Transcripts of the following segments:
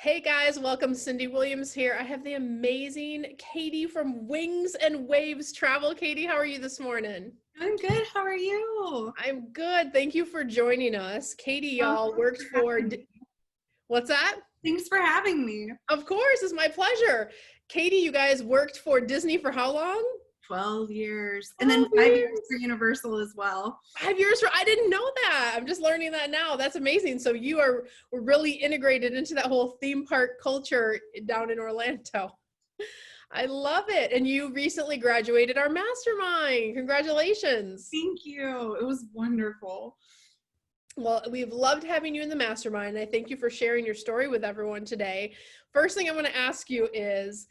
Hey guys, welcome. Cyndi Williams here. I have the amazing Katie from Wings and Waves Travel. Katie, how are you this morning? I'm good. How are you? I'm good. Thank you for joining us. Katie, Oh, y'all thanks worked for for, having me. what's that? Thanks for having me. Of course, it's my pleasure. Katie, you guys worked for Disney for how long? 12 years. And 12 then 5 years years. for Universal as well. 5 years for, I didn't know that. I'm just learning that now. That's amazing. So you were really integrated into that whole theme park culture down in Orlando. I love it. And you recently graduated our mastermind. Congratulations. Thank you. It was wonderful. Well, we've loved having you in the mastermind. I thank you for sharing your story with everyone today. First thing I want to ask you is,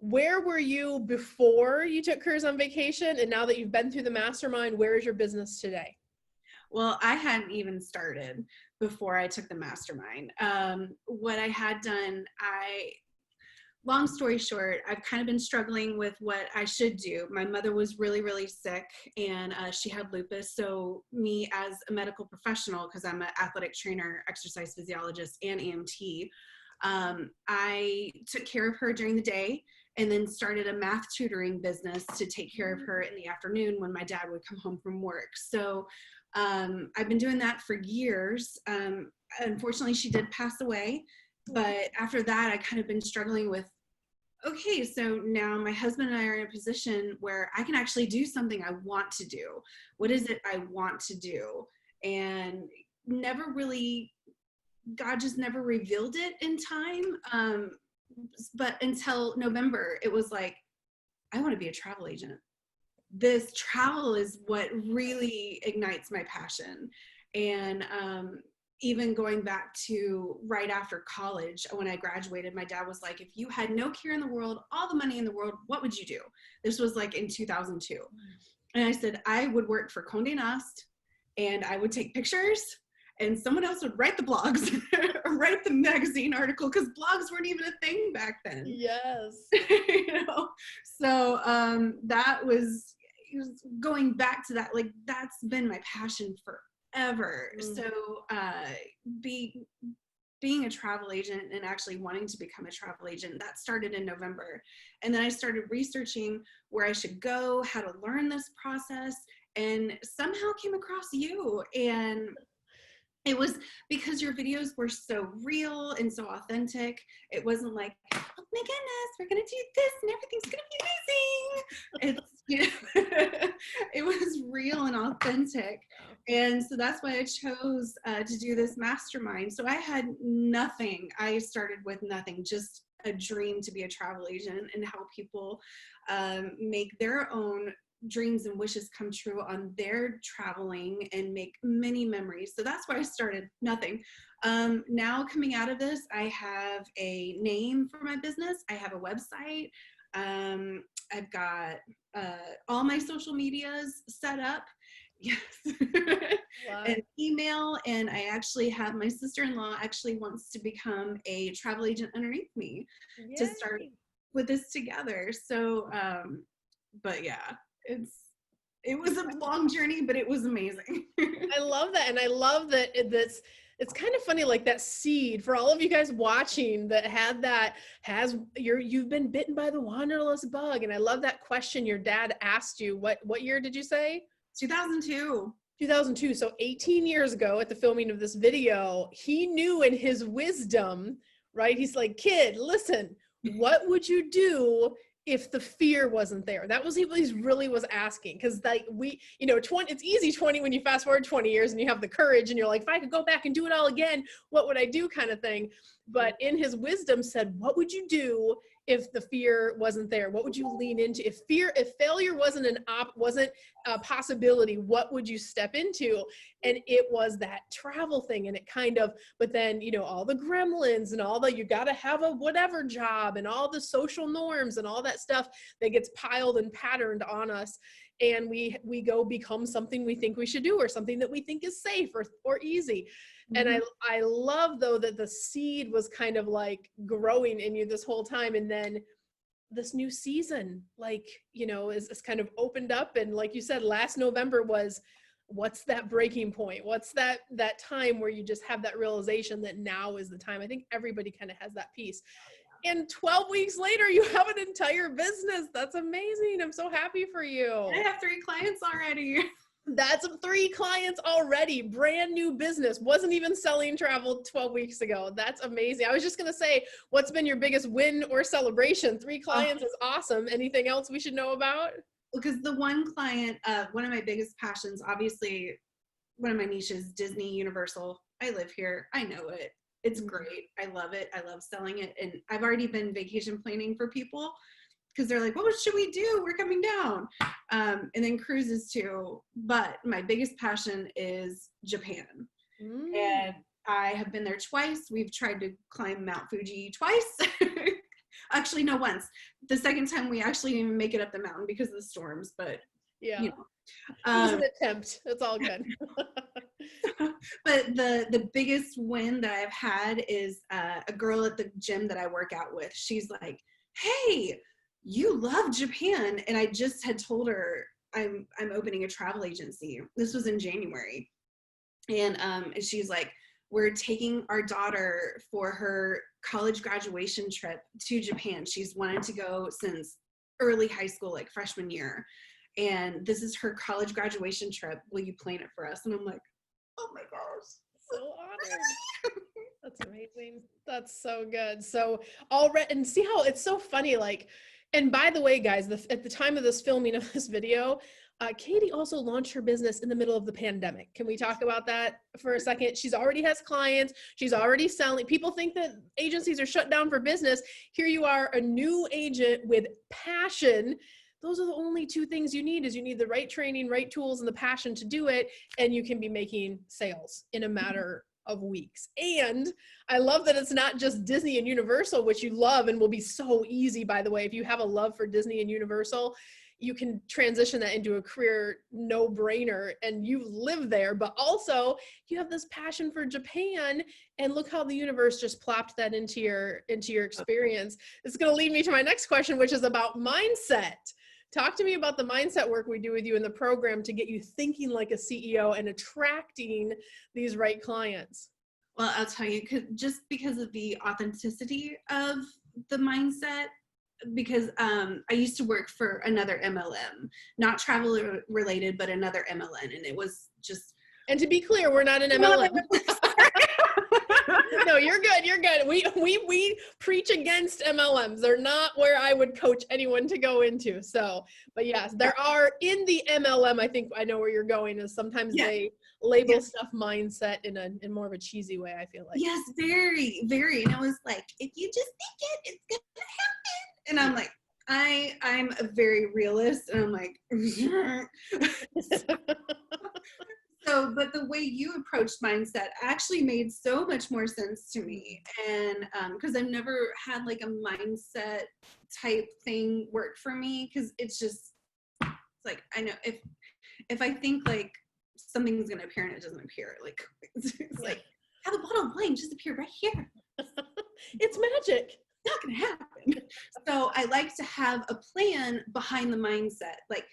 where were you before you took careers on vacation? And now that you've been through the mastermind, where is your business today? Well, I hadn't even started before I took the mastermind. What I had done, long story short, I've kind of been struggling with what I should do. My mother was really, really sick and she had lupus. So me as a medical professional, because I'm an athletic trainer, exercise physiologist, and EMT, I took care of her during the day and then started a math tutoring business to take care of her in the afternoon when my dad would come home from work. So I've been doing that for years. Unfortunately, she did pass away. But after that, I kind of been struggling with, okay, so now my husband and I are in a position where I can actually do something I want to do. What is it I want to do? And never really, God just never revealed it in time. But until November, it was like, I want to be a travel agent. This travel is what really ignites my passion. And even going back to right after college, when I graduated, my dad was like, if you had no care in the world, all the money in the world, what would you do? This was like in 2002. And I said, I would work for Condé Nast and I would take pictures and someone else would write the blogs or write the magazine article, because blogs weren't even a thing back then. Yes. So that was going back to that, like, that's been my passion forever. So being a travel agent and actually wanting to become a travel agent, that started in November. And then I started researching where I should go, how to learn this process, and somehow came across you. And it was because your videos were so real and so authentic. It wasn't like, oh my goodness, we're gonna do this and everything's gonna be amazing. It was real and authentic. And so that's why I chose to do this mastermind. So I had nothing. I started with nothing, just a dream to be a travel agent and help people make their own dreams and wishes come true on their traveling and make many memories. So that's why I started. Nothing. Now coming out of this, I have a name for my business. I have a website. I've got all my social medias set up. Yes. Wow. An email, and I actually have my sister-in-law actually wants to become a travel agent underneath me. Yay. To start with this together. So, but yeah. It was a long journey, but it was amazing. I love that. And I love that it's kind of funny, like that seed for all of you guys watching that you've been bitten by the wanderlust bug. And I love that question your dad asked you. What year did you say? 2002. 2002. So 18 years ago at the filming of this video, he knew in his wisdom, right? He's like, kid, listen, what would you do if the fear wasn't there? That was what he really was asking. Because like it's easy 20 when you fast forward 20 years and you have the courage and you're like, if I could go back and do it all again, what would I do, kind of thing. But in his wisdom said, what would you do if the fear wasn't there? What would you lean into? If failure wasn't a possibility, what would you step into? And it was that travel thing. And it kind of, but then, all the gremlins and all you got to have a whatever job and all the social norms and all that stuff that gets piled and patterned on us. And we go become something we think we should do, or something that we think is safe or easy. Mm-hmm. And I love, though, that the seed was kind of like growing in you this whole time. And then this new season, is kind of opened up. And like you said, last November was what's that breaking point? What's that time where you just have that realization that now is the time? I think everybody kind of has that piece. And 12 weeks later, you have an entire business. That's amazing. I'm so happy for you. I have 3 clients already. That's 3 clients already. Brand new business. Wasn't even selling travel 12 weeks ago. That's amazing. I was just going to say, what's been your biggest win or celebration? 3 clients is awesome. Anything else we should know about? Because the one client, one of my biggest passions, obviously, one of my niches, Disney, Universal. I live here. I know it. It's great. I love it. I love selling it. And I've already been vacation planning for people because they're like, what should we do? We're coming down. And then cruises too. But my biggest passion is Japan. And I have been there twice. We've tried to climb Mount Fuji twice. Actually, no, once. The second time we actually didn't even make it up the mountain because of the storms, but yeah, you know. It was an attempt. It's all good. But the biggest win that I've had is a girl at the gym that I work out with. She's like, hey, you love Japan. And I just had told her I'm opening a travel agency. This was in January. And she's like, we're taking our daughter for her college graduation trip to Japan. She's wanted to go since early high school, like freshman year. And this is her college graduation trip. Will you plan it for us? And I'm like, oh my gosh. So honored. That's amazing. That's so good. So already, and see how it's so funny, like, and by the way, guys, at the time of this filming of this video, Katie also launched her business in the middle of the pandemic. Can we talk about that for a second? She's already has clients. She's already selling. People think that agencies are shut down for business. Here you are, a new agent with passion. Those are the only 2 things you need. Is you need the right training, right tools, and the passion to do it. And you can be making sales in a matter of weeks. And I love that it's not just Disney and Universal, which you love and will be so easy, by the way. If you have a love for Disney and Universal, you can transition that into a career no-brainer and you live there, but also you have this passion for Japan, and look how the universe just plopped that into your experience. It's going to lead me to my next question, which is about mindset. Talk to me about the mindset work we do with you in the program to get you thinking like a CEO and attracting these right clients. Well, I'll tell you, just because of the authenticity of the mindset, because I used to work for another MLM, not travel related, but another MLM. And it was just. And to be clear, we're not an MLM. No, you're good. You're good. We preach against MLMs. They're not where I would coach anyone to go into. So, but yes, there are in the MLM. I think I know where you're going. Is sometimes they label stuff mindset in more of a cheesy way. I feel like. Yes, very, very. And I was like, if you just think it's gonna happen. And I'm like, I'm a very realist, and I'm like. So, but the way you approached mindset actually made so much more sense to me. And because I've never had like a mindset type thing work for me, because it's like, I know if I think like something's going to appear and it doesn't appear, like, it's like, have a bottle of wine just appear right here. It's magic. Not going to happen. So I like to have a plan behind the mindset. Like,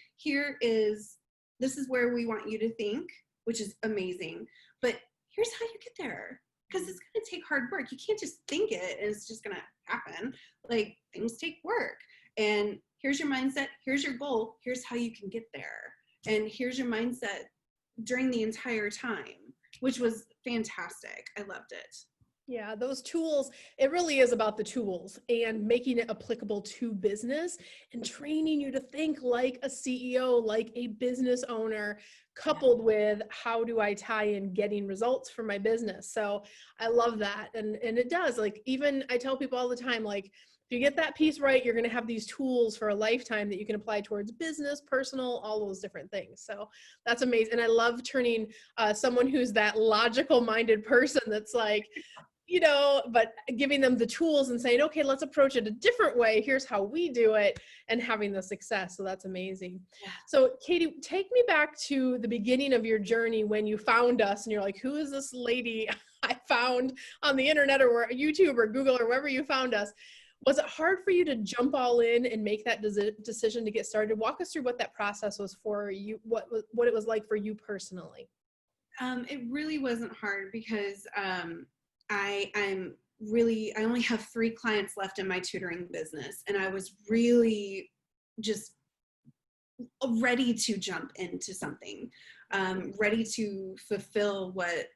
this is where we want you to think, which is amazing. But here's how you get there. Because it's going to take hard work. You can't just think it and it's just going to happen. Like, things take work. And here's your mindset. Here's your goal. Here's how you can get there. And here's your mindset during the entire time, which was fantastic. I loved it. Yeah, those tools, it really is about the tools and making it applicable to business and training you to think like a CEO, like a business owner, coupled with how do I tie in getting results for my business. So I love that. And it does, like, even I tell people all the time, like, if you get that piece right, you're going to have these tools for a lifetime that you can apply towards business, personal, all those different things. So that's amazing. And I love turning someone who's that logical minded person that's like, you know, but giving them the tools and saying, okay, let's approach it a different way. Here's how we do it, and having the success. So that's amazing. Yeah. So Katie, take me back to the beginning of your journey when you found us and you're like, who is this lady I found on the internet or YouTube or Google or wherever you found us? Was it hard for you to jump all in and make that decision to get started? Walk us through what that process was for you, what it was like for you personally. It really wasn't hard because I only have 3 clients left in my tutoring business, and I was really just ready to jump into something, ready to fulfill what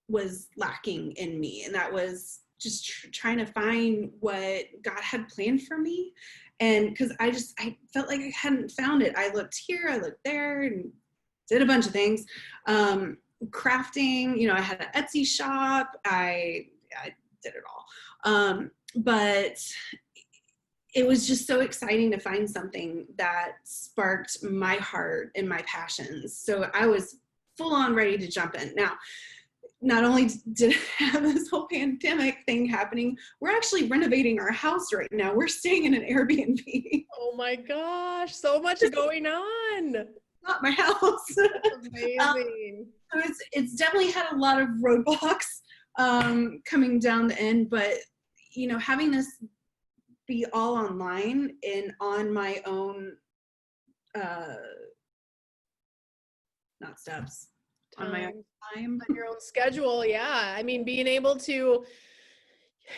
was lacking in me, and that was just trying to find what God had planned for me. And because I felt like I hadn't found it. I looked here, I looked there, and did a bunch of things. Crafting, I had an Etsy shop. I did it all. But it was just so exciting to find something that sparked my heart and my passions. So I was full on ready to jump in. Now, not only did I have this whole pandemic thing happening, we're actually renovating our house right now. We're staying in an Airbnb. Oh my gosh, so much going on. Not my house. Amazing. So it's definitely had a lot of roadblocks coming down the end, but having this be all online and on my own, not steps, on my own time, on your own schedule. Yeah, I mean, being able to,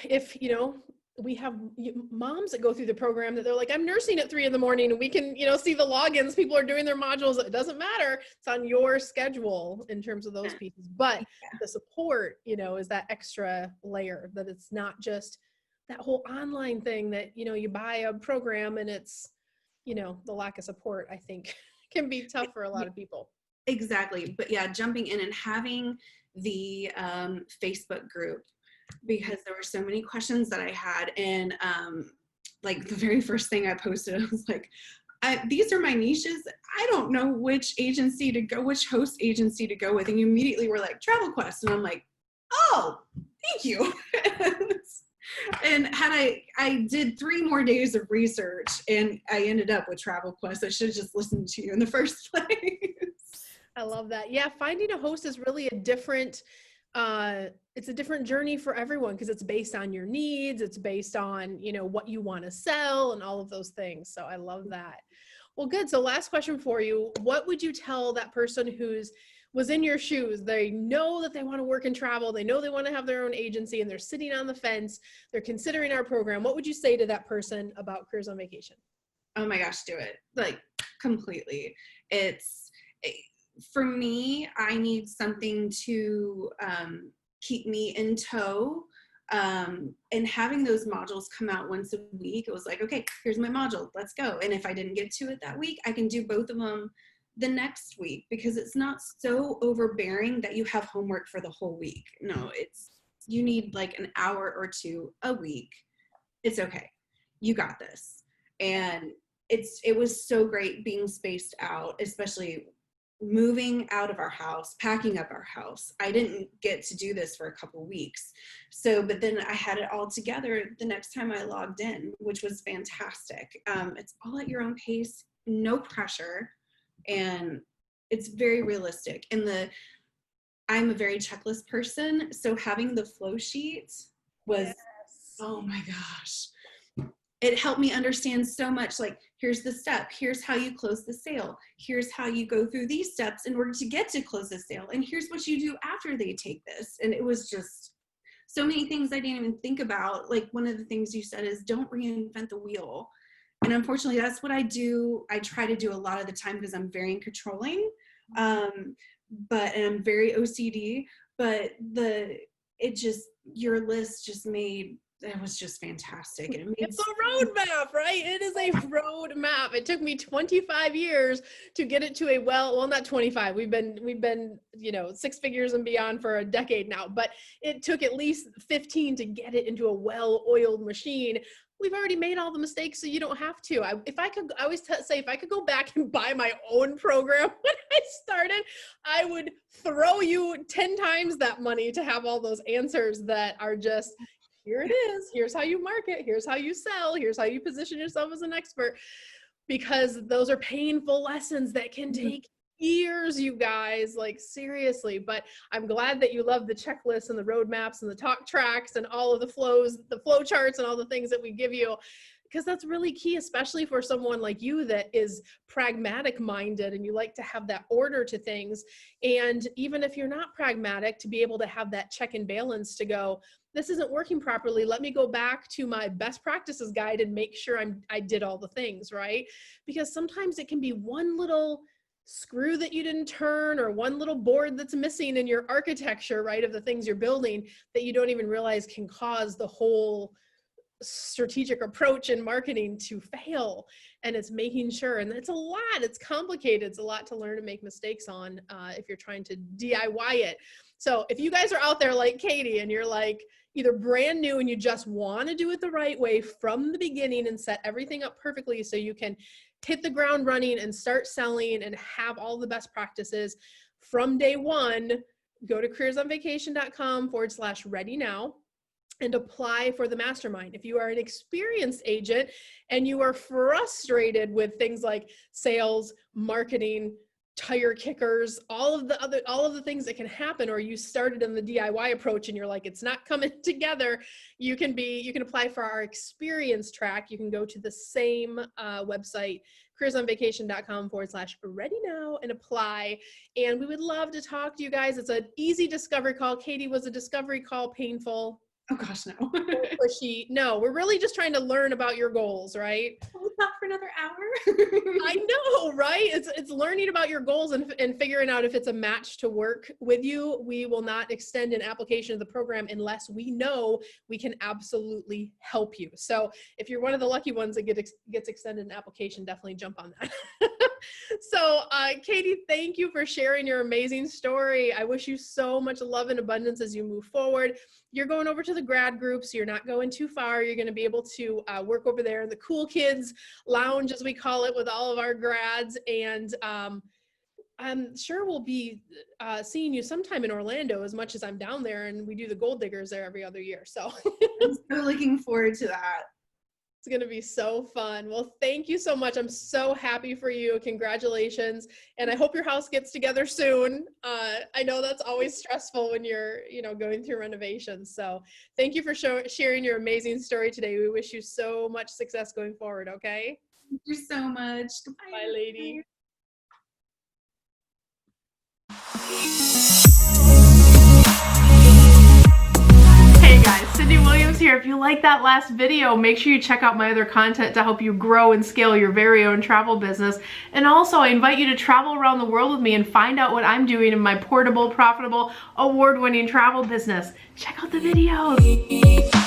if we have moms that go through the program that they're like, I'm nursing at 3 a.m. and we can, see the logins, people are doing their modules. It doesn't matter. It's on your schedule in terms of those pieces. But the support, is that extra layer, that it's not just that whole online thing that, you buy a program and it's, the lack of support, I think can be tough for a lot of people. Exactly. But yeah, jumping in and having the Facebook group, because there were so many questions that I had. And like the very first thing I posted, I was like, these are my niches. I don't know which agency to go, which host agency to go with. And you immediately were like, Travel Quest. And I'm like, oh, thank you. And I did 3 more days of research and I ended up with Travel Quest. I should have just listened to you in the first place. I love that. Yeah, finding a host is really a different it's a different journey for everyone because it's based on your needs. It's based on, what you want to sell and all of those things. So I love that. Well, good. So last question for you. What would you tell that person was in your shoes? They know that they want to work and travel. They know they want to have their own agency and they're sitting on the fence. They're considering our program. What would you say to that person about Careers on Vacation? Oh my gosh, do it. Like completely. For me, I need something to keep me in tow. And having those modules come out once a week, it was like, okay, here's my module, let's go. And if I didn't get to it that week, I can do both of them the next week, because it's not so overbearing that you have homework for the whole week. No, you need like an hour or 2 a week. It's okay. You got this. And it was so great being spaced out, especially moving out of our house, packing up our house. I didn't get to do this for a couple weeks. But then I had it all together the next time I logged in, which was fantastic. It's all at your own pace, no pressure, and it's very realistic. And I'm a very checklist person, so having the flow sheet was, yes. Oh my gosh. It helped me understand so much, like, here's the step, here's how you close the sale, here's how you go through these steps in order to get to close the sale, and here's what you do after they take this. And it was just so many things I didn't even think about. Like, one of the things you said is don't reinvent the wheel. And unfortunately, that's what I do. I try to do a lot of the time because I'm very controlling, and I'm very OCD, but your list just made, it was just fantastic. It's a roadmap, right? It is a roadmap. It took me 25 years to get it to well, not 25. We've been, 6 figures and beyond for a decade now, but it took at least 15 to get it into a well-oiled machine. We've already made all the mistakes, so you don't have to. I always say, if I could go back and buy my own program when I started, I would throw you 10 times that money to have all those answers that are just, here it is, here's how you market, here's how you sell, here's how you position yourself as an expert, because those are painful lessons that can take years, you guys, like seriously. But I'm glad that you love the checklists and the roadmaps and the talk tracks and all of the flows, the flow charts and all the things that we give you, because that's really key, especially for someone like you that is pragmatic minded and you like to have that order to things. And even if you're not pragmatic, to be able to have that check and balance to go, this isn't working properly. Let me go back to my best practices guide and make sure I did all the things, right? Because sometimes it can be one little screw that you didn't turn or one little board that's missing in your architecture, right, of the things you're building that you don't even realize can cause the whole strategic approach in marketing to fail. And it's making sure, and it's a lot, it's complicated, it's a lot to learn and make mistakes on if you're trying to DIY it. So if you guys are out there like Katie and you're like either brand new and you just want to do it the right way from the beginning and set everything up perfectly so you can hit the ground running and start selling and have all the best practices from day one, go to careersonvacation.com/ready now and apply for the mastermind. If you are an experienced agent and you are frustrated with things like sales, marketing, tire kickers, all of the things that can happen, or you started in the DIY approach and you're like, it's not coming together, you can apply for our experience track. You can go to the same website, careersonvacation.com/ready now and apply. And we would love to talk to you guys. It's an easy discovery call. Katie, was a discovery call painful? Oh gosh, no. Pushy? No, we're really just trying to learn about your goals, right? Not for another hour. I know, right? It's learning about your goals and figuring out if it's a match to work with you. We will not extend an application of the program unless we know we can absolutely help you. So if you're one of the lucky ones that gets extended an application, definitely jump on that. So Katie, thank you for sharing your amazing story. I wish you so much love and abundance as you move forward. You're going over to the grad group, so you're not going too far. You're going to be able to work over there in the cool kids lounge, as we call it, with all of our grads. And I'm sure we'll be seeing you sometime in Orlando, as much as I'm down there, and we do the Gold Diggers there every other year. So I'm so looking forward to that. It's going to be so fun. Well, thank you so much. I'm so happy for you. Congratulations. And I hope your house gets together soon. I know that's always stressful when you're, going through renovations. So thank you for sharing your amazing story today. We wish you so much success going forward. Okay. Thank you so much. Goodbye. Bye, lady. Hey guys, Cyndi Williams here. If you like that last video, make sure you check out my other content to help you grow and scale your very own travel business. And also, I invite you to travel around the world with me and find out what I'm doing in my portable, profitable, award-winning travel business. Check out the videos.